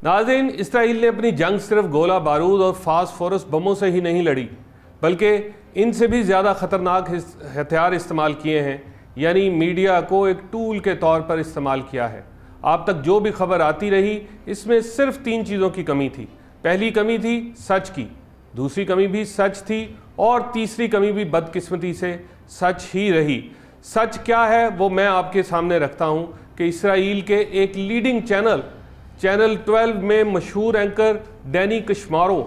ناظرین، اسرائیل نے اپنی جنگ صرف گولہ بارود اور فاسفورس بموں سے ہی نہیں لڑی، بلکہ ان سے بھی زیادہ خطرناک ہتھیار استعمال کیے ہیں، یعنی میڈیا کو ایک ٹول کے طور پر استعمال کیا ہے۔ آپ تک جو بھی خبر آتی رہی، اس میں صرف 3 چیزوں کی کمی تھی۔ پہلی کمی تھی سچ کی، دوسری کمی بھی سچ تھی، اور تیسری کمی بھی بدقسمتی سے سچ ہی رہی۔ سچ کیا ہے وہ میں آپ کے سامنے رکھتا ہوں کہ اسرائیل کے ایک لیڈنگ چینل 12 میں مشہور اینکر ڈینی کشمارو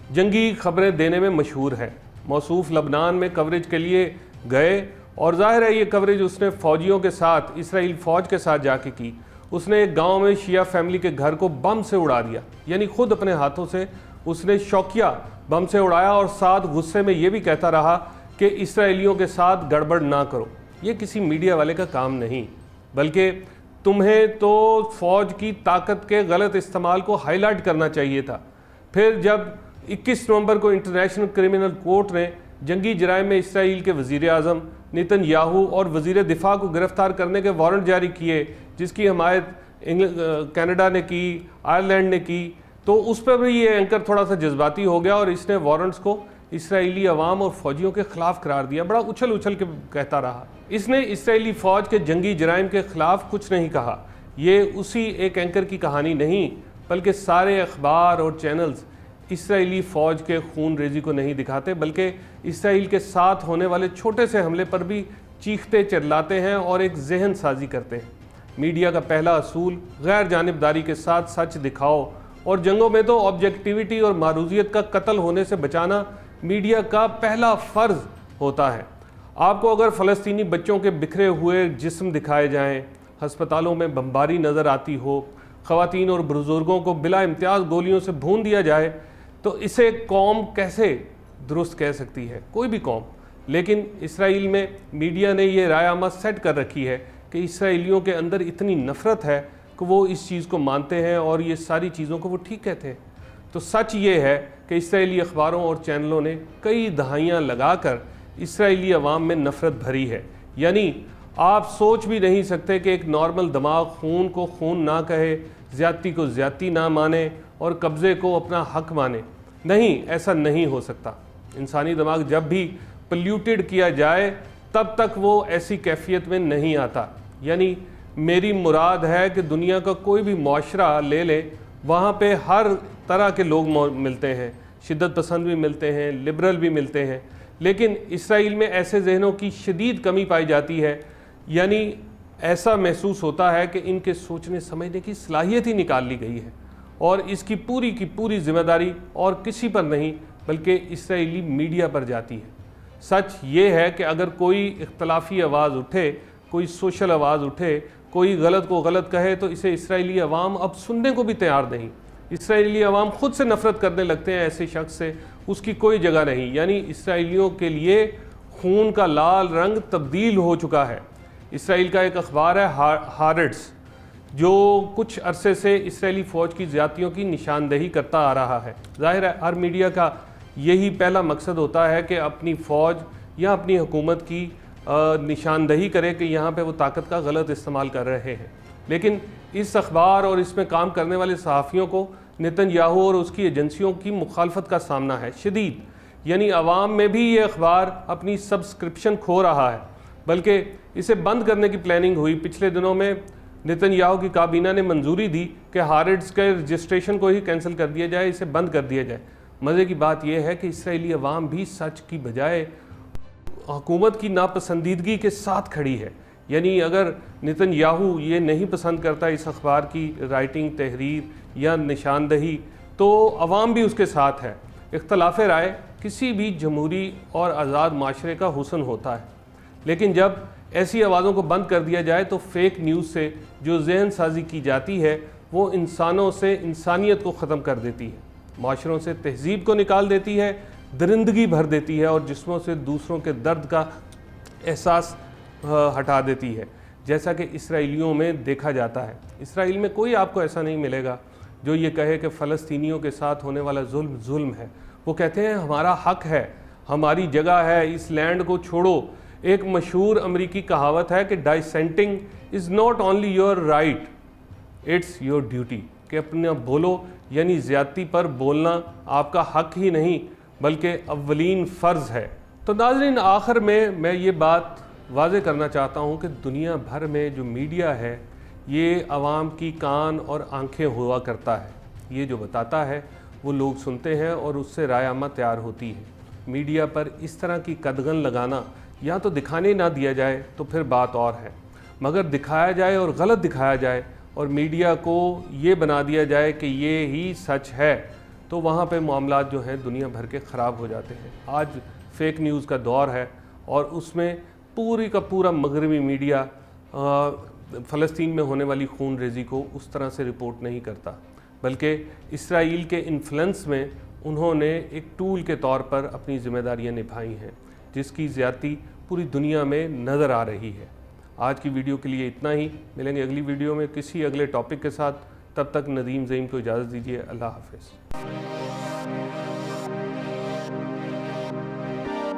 جنگی خبریں دینے میں مشہور ہے۔ موصوف لبنان میں کوریج کے لیے گئے، اور ظاہر ہے یہ کوریج اس نے فوجیوں کے ساتھ، اسرائیل فوج کے ساتھ جا کے کی۔ اس نے ایک گاؤں میں شیعہ فیملی کے گھر کو بم سے اڑا دیا، یعنی خود اپنے ہاتھوں سے اس نے شوقیہ بم سے اڑایا، اور ساتھ غصے میں یہ بھی کہتا رہا کہ اسرائیلیوں کے ساتھ گڑبڑ نہ کرو۔ یہ کسی میڈیا والے کا کام نہیں، بلکہ تمہیں تو فوج کی طاقت کے غلط استعمال کو ہائی لائٹ کرنا چاہیے تھا۔ پھر جب 21 نومبر کو انٹرنیشنل کرمنل کورٹ نے جنگی جرائم میں اسرائیل کے وزیر اعظم نیتن یاہو اور وزیر دفاع کو گرفتار کرنے کے وارنٹ جاری کیے، جس کی حمایت کینیڈا نے کی، آئرلینڈ نے کی، تو اس پر بھی یہ اینکر تھوڑا سا جذباتی ہو گیا، اور اس نے وارنٹس کو اسرائیلی عوام اور فوجیوں کے خلاف قرار دیا۔ بڑا اچھل کے کہتا رہا۔ اس نے اسرائیلی فوج کے جنگی جرائم کے خلاف کچھ نہیں کہا۔ یہ اسی ایک اینکر کی کہانی نہیں، بلکہ سارے اخبار اور چینلز اسرائیلی فوج کے خون ریزی کو نہیں دکھاتے، بلکہ اسرائیل کے ساتھ ہونے والے چھوٹے سے حملے پر بھی چیختے چلاتے ہیں اور ایک ذہن سازی کرتے ہیں۔ میڈیا کا پہلا اصول غیر جانبداری کے ساتھ سچ دکھاؤ، اور جنگوں میں تو آبجیکٹیوٹی اور معروضیت کا قتل ہونے سے بچانا میڈیا کا پہلا فرض ہوتا ہے۔ آپ کو اگر فلسطینی بچوں کے بکھرے ہوئے جسم دکھائے جائیں، ہسپتالوں میں بمباری نظر آتی ہو، خواتین اور بزرگوں کو بلا امتیاز گولیوں سے بھون دیا جائے، تو اسے قوم کیسے درست کہہ سکتی ہے؟ کوئی بھی قوم۔ لیکن اسرائیل میں میڈیا نے یہ رائے عامہ سیٹ کر رکھی ہے کہ اسرائیلیوں کے اندر اتنی نفرت ہے کہ وہ اس چیز کو مانتے ہیں اور یہ ساری چیزوں کو وہ ٹھیک کہتے ہیں۔ تو سچ یہ ہے کہ اسرائیلی اخباروں اور چینلوں نے کئی دہائیاں لگا کر اسرائیلی عوام میں نفرت بھری ہے۔ یعنی آپ سوچ بھی نہیں سکتے کہ ایک نارمل دماغ خون کو خون نہ کہے، زیادتی کو زیادتی نہ مانے، اور قبضے کو اپنا حق مانے۔ نہیں، ایسا نہیں ہو سکتا۔ انسانی دماغ جب بھی پلیوٹڈ کیا جائے تب تک وہ ایسی کیفیت میں نہیں آتا۔ یعنی میری مراد ہے کہ دنیا کا کوئی بھی معاشرہ لے لیں، وہاں پہ ہر طرح کے لوگ ملتے ہیں، شدت پسند بھی ملتے ہیں، لبرل بھی ملتے ہیں، لیکن اسرائیل میں ایسے ذہنوں کی شدید کمی پائی جاتی ہے۔ یعنی ایسا محسوس ہوتا ہے کہ ان کے سوچنے سمجھنے کی صلاحیت ہی نکال لی گئی ہے، اور اس کی پوری ذمہ داری اور کسی پر نہیں بلکہ اسرائیلی میڈیا پر جاتی ہے۔ سچ یہ ہے کہ اگر کوئی اختلافی آواز اٹھے، کوئی سوشل آواز اٹھے، کوئی غلط کو غلط کہے، تو اسے اسرائیلی عوام اب سننے کو بھی تیار نہیں۔ اسرائیلی عوام خود سے نفرت کرنے لگتے ہیں ایسے شخص سے، اس کی کوئی جگہ نہیں۔ یعنی اسرائیلیوں کے لیے خون کا لال رنگ تبدیل ہو چکا ہے۔ اسرائیل کا ایک اخبار ہے ہارٹز، جو کچھ عرصے سے اسرائیلی فوج کی زیادتیوں کی نشاندہی کرتا آ رہا ہے۔ ظاہر ہے ہر میڈیا کا یہی پہلا مقصد ہوتا ہے کہ اپنی فوج یا اپنی حکومت کی نشاندہی کرے کہ یہاں پہ وہ طاقت کا غلط استعمال کر رہے ہیں۔ لیکن اس اخبار اور اس میں کام کرنے والے صحافیوں کو نیتن یاہو اور اس کی ایجنسیوں کی مخالفت کا سامنا ہے، شدید۔ یعنی عوام میں بھی یہ اخبار اپنی سبسکرپشن کھو رہا ہے، بلکہ اسے بند کرنے کی پلاننگ ہوئی۔ پچھلے دنوں میں نیتن یاہو کی کابینہ نے منظوری دی کہ ہارٹز کے رجسٹریشن کو ہی کینسل کر دیا جائے، اسے بند کر دیا جائے۔ مزے کی بات یہ ہے کہ اسرائیلی عوام بھی سچ کی بجائے حکومت کی ناپسندیدگی کے ساتھ کھڑی ہے۔ یعنی اگر نیتن یاہو یہ نہیں پسند کرتا اس اخبار کی رائٹنگ، تحریر یا نشاندہی، تو عوام بھی اس کے ساتھ ہے۔ اختلاف رائے کسی بھی جمہوری اور آزاد معاشرے کا حسن ہوتا ہے، لیکن جب ایسی آوازوں کو بند کر دیا جائے تو فیک نیوز سے جو ذہن سازی کی جاتی ہے وہ انسانوں سے انسانیت کو ختم کر دیتی ہے، معاشروں سے تہذیب کو نکال دیتی ہے، درندگی بھر دیتی ہے، اور جسموں سے دوسروں کے درد کا احساس ہٹا دیتی ہے، جیسا کہ اسرائیلیوں میں دیکھا جاتا ہے۔ اسرائیل میں کوئی آپ کو ایسا نہیں ملے گا جو یہ کہے کہ فلسطینیوں کے ساتھ ہونے والا ظلم ہے۔ وہ کہتے ہیں ہمارا حق ہے، ہماری جگہ ہے، اس لینڈ کو چھوڑو۔ ایک مشہور امریکی کہاوت ہے کہ dissenting is not only your right, it's your duty, کہ اپنا بولو، یعنی زیادتی پر بولنا آپ کا حق ہی نہیں بلکہ اولین فرض ہے۔ تو ناظرین، آخر میں یہ بات واضح کرنا چاہتا ہوں کہ دنیا بھر میں جو میڈیا ہے یہ عوام کی کان اور آنکھیں ہوا کرتا ہے۔ یہ جو بتاتا ہے وہ لوگ سنتے ہیں اور اس سے رائے عامہ تیار ہوتی ہے۔ میڈیا پر اس طرح کی قدغن لگانا، یا تو دکھانے نہ دیا جائے تو پھر بات اور ہے، مگر دکھایا جائے اور غلط دکھایا جائے اور میڈیا کو یہ بنا دیا جائے کہ یہ ہی سچ ہے، تو وہاں پہ معاملات جو ہیں دنیا بھر کے خراب ہو جاتے ہیں۔ آج فیک نیوز کا دور ہے اور اس میں پوری کا پورا مغربی میڈیا فلسطین میں ہونے والی خون ریزی کو اس طرح سے رپورٹ نہیں کرتا، بلکہ اسرائیل کے انفلوئنس میں انہوں نے ایک ٹول کے طور پر اپنی ذمہ داریاں نبھائی ہیں، جس کی زیادتی پوری دنیا میں نظر آ رہی ہے۔ آج کی ویڈیو کے لیے اتنا ہی، ملیں گے اگلی ویڈیو میں کسی اگلے ٹاپک کے ساتھ۔ تب تک ندیم زعیم کو اجازت دیجیے، اللہ حافظ۔